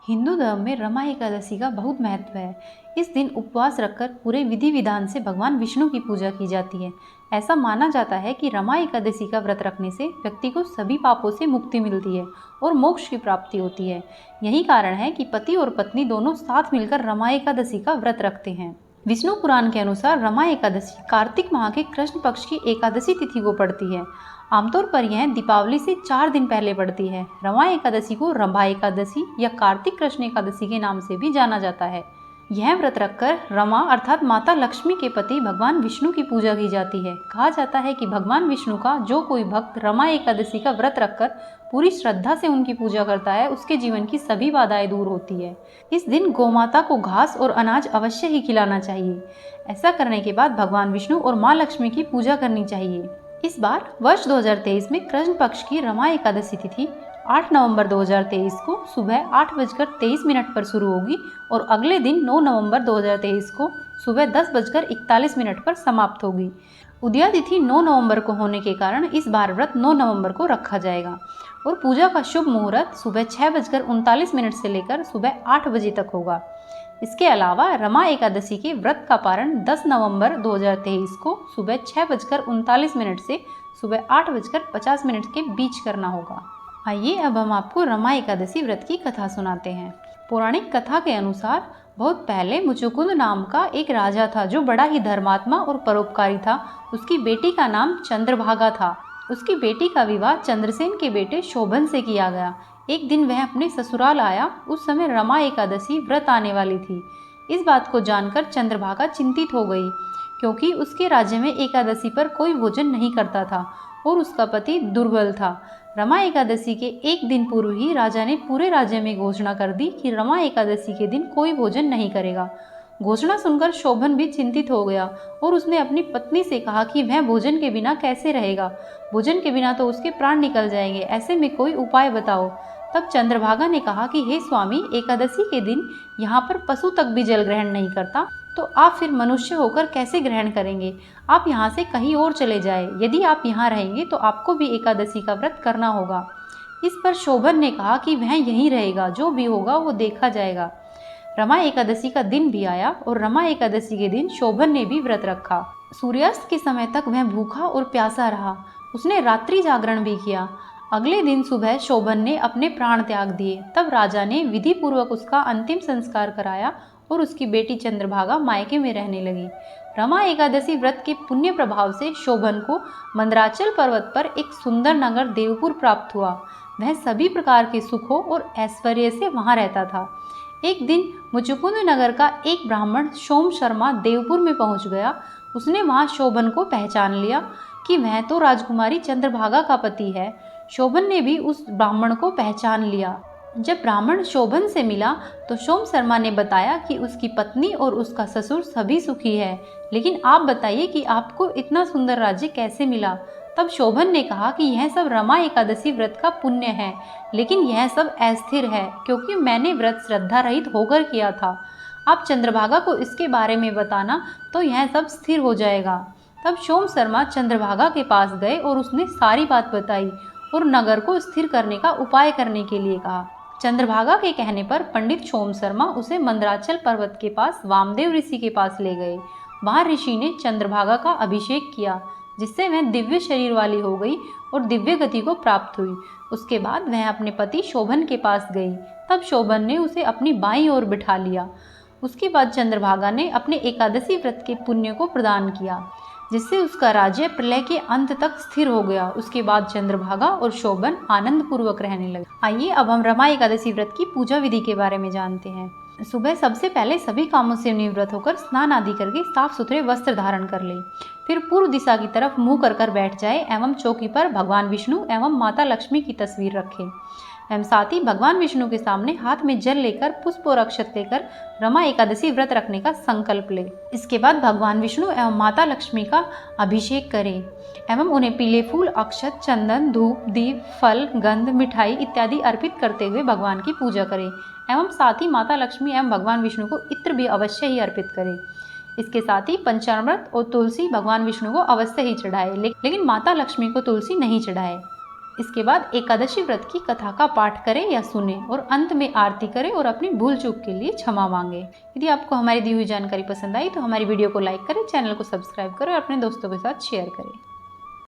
हिंदू धर्म में रमा एकादशी का बहुत महत्व है। इस दिन उपवास रखकर पूरे विधि विधान से भगवान विष्णु की पूजा की जाती है। ऐसा माना जाता है कि रमा एकादशी का व्रत रखने से व्यक्ति को सभी पापों से मुक्ति मिलती है और मोक्ष की प्राप्ति होती है। यही कारण है कि पति और पत्नी दोनों साथ मिलकर रमा एकादशी का व्रत रखते हैं। विष्णु पुराण के अनुसार रमा एकादशी कार्तिक माह के कृष्ण पक्ष की एकादशी तिथि को पड़ती है। आमतौर पर यह दीपावली से 4 दिन पहले पड़ती है। रमा एकादशी को रंभा एकादशी या कार्तिक कृष्ण एकादशी के नाम से भी जाना जाता है। यह व्रत रखकर रमा अर्थात माता लक्ष्मी के पति भगवान विष्णु की पूजा की जाती है। कहा जाता है कि भगवान विष्णु का जो कोई भक्त रमा एकादशी का व्रत रखकर पूरी श्रद्धा से उनकी पूजा करता है, उसके जीवन की सभी बाधाएं दूर होती है। इस दिन गौमाता को घास और अनाज अवश्य ही खिलाना चाहिए। ऐसा करने के बाद भगवान विष्णु और माँ लक्ष्मी की पूजा करनी चाहिए। इस बार वर्ष 2023 में कृष्ण पक्ष की रमा एकादशी तिथि 8 नवंबर 2023 को सुबह 8:23 पर शुरू होगी और अगले दिन 9 नवंबर 2023 को सुबह 10:41 पर समाप्त होगी। उदया तिथि 9 नवंबर को होने के कारण इस बार व्रत 9 नवंबर को रखा जाएगा और पूजा का शुभ मुहूर्त सुबह 6:39 से लेकर सुबह 8 बजे तक होगा। इसके अलावा रमा एकादशी के व्रत का पारण 10 नवंबर 2023 को सुबह 6:39 से सुबह 8:50 के बीच करना होगा। आइए अब हम आपको रमा एकादशी व्रत की कथा सुनाते हैं। पौराणिक कथा के अनुसार बहुत पहले मुचुकुंद नाम का एक राजा था जो बड़ा ही धर्मात्मा और परोपकारी था। उसकी बेटी का नाम चंद्रभागा था। उसकी बेटी का विवाह चंद्रसेन के बेटे शोभन से किया गया। एक दिन वह अपने ससुराल आया। उस समय रमा एकादशी व्रत आने वाली थी। इस बात को जानकर चंद्रभागा चिंतित हो गई, क्योंकि उसके राज्य में एकादशी पर कोई भोजन नहीं करता था और उसका पति दुर्बल था। रमा एकादशी के एक दिन पूर्व ही राजा ने पूरे राज्य में घोषणा कर दी कि रमा एकादशी के दिन कोई भोजन नहीं करेगा। घोषणा सुनकर शोभन भी चिंतित हो गया और उसने अपनी पत्नी से कहा कि वह भोजन के बिना कैसे रहेगा। भोजन के बिना तो उसके प्राण निकल जाएंगे, ऐसे में कोई उपाय बताओ। तब चंद्रभागा ने कहा कि हे स्वामी, एकादशी के दिन यहाँ पर पशु तक भी जल ग्रहण नहीं करता, तो आप फिर मनुष्य होकर कैसे ग्रहण करेंगे। आप यहाँ से कहीं और चले जाए। यदि आप यहाँ रहेंगे तो आपको भी एकादशी का व्रत करना होगा। इस पर शोभन ने कहा कि वह यहीं रहेगा, जो भी होगा वो देखा जाएगा। रमा एकादशी का दिन भी आया और रमा एकादशी के दिन शोभन ने भी व्रत रखा। सूर्यास्त के समय तक वह भूखा और प्यासा रहा। उसने रात्रि जागरण भी किया। अगले दिन सुबह शोभन ने अपने प्राण त्याग दिए। तब राजा ने विधि पूर्वक उसका अंतिम संस्कार कराया और उसकी बेटी चंद्रभागा मायके में रहने लगी। रमा एकादशी व्रत के पुण्य प्रभाव से शोभन को मंदराचल पर्वत पर एक सुंदर नगर देवपुर प्राप्त हुआ। वह सभी प्रकार के सुखों और ऐश्वर्य से वहां रहता था। एक दिन मुचुकुंद नगर का एक ब्राह्मण सोम शर्मा देवपुर में पहुंच गया। उसने वहां शोभन को पहचान लिया कि वह तो राजकुमारी चंद्रभागा का पति है। शोभन ने भी उस ब्राह्मण को पहचान लिया। जब ब्राह्मण शोभन से मिला तो सोम शर्मा ने बताया कि उसकी पत्नी और उसका ससुर सभी सुखी है, लेकिन आप बताइए कि आपको इतना सुंदर राज्य कैसे मिला। तब शोभन ने कहा कि यह सब रमा एकादशी व्रत का पुण्य है, लेकिन यह सब अस्थिर है क्योंकि मैंने व्रत श्रद्धा रहित होकर किया था। आप चंद्रभागा को इसके बारे में बताना तो यह सब स्थिर हो जाएगा। तब सोम शर्मा चंद्रभागा के पास गए और उसने सारी बात बताई और नगर को स्थिर करने का उपाय करने के लिए कहा। चंद्रभागा के कहने पर पंडित सोम शर्मा उसे मंदराचल पर्वत के पास वामदेव ऋषि के पास ले गए। वहां ऋषि ने चंद्रभागा का अभिषेक किया, जिससे वह दिव्य शरीर वाली हो गई और दिव्य गति को प्राप्त हुई। उसके बाद वह अपने पति शोभन के पास गई। तब शोभन ने उसे अपनी बाईं ओर बिठा लिया। उसके बाद चंद्रभागा ने अपने एकादशी व्रत के पुण्य को प्रदान किया, जिससे उसका राज्य प्रलय के अंत तक स्थिर हो गया। उसके बाद चंद्रभागा और शोभन आनंद पूर्वक रहने लगे। आइए अब हम रमा एकादशी व्रत की पूजा विधि के बारे में जानते हैं। सुबह सबसे पहले सभी कामों से निवृत्त होकर स्नान आदि करके साफ सुथरे वस्त्र धारण कर ले। फिर पूर्व दिशा की तरफ मुंह कर बैठ जाए एवं चौकी पर भगवान विष्णु एवं माता लक्ष्मी की तस्वीर रखें एवं साथ ही भगवान विष्णु के सामने हाथ में जल लेकर पुष्प और अक्षत लेकर रमा एकादशी व्रत रखने का संकल्प ले। इसके बाद भगवान विष्णु एवं माता लक्ष्मी का अभिषेक करें एवं उन्हें पीले फूल, अक्षत, चंदन, धूप, दीप, फल, गंध, मिठाई इत्यादि अर्पित करते हुए भगवान की पूजा करें एवं साथ ही माता लक्ष्मी एवं भगवान विष्णु को इत्र भी अवश्य ही अर्पित करें। इसके साथ ही पंचामृत और तुलसी भगवान विष्णु को अवश्य ही चढ़ाए, लेकिन माता लक्ष्मी को तुलसी नहीं चढ़ाए। इसके बाद एकादशी व्रत की कथा का पाठ करें या सुने और अंत में आरती करें और अपनी भूल चूक के लिए क्षमा मांगे। यदि आपको हमारी दी हुई जानकारी पसंद आई तो हमारी वीडियो को लाइक करें, चैनल को सब्सक्राइब करें और अपने दोस्तों के साथ शेयर करें।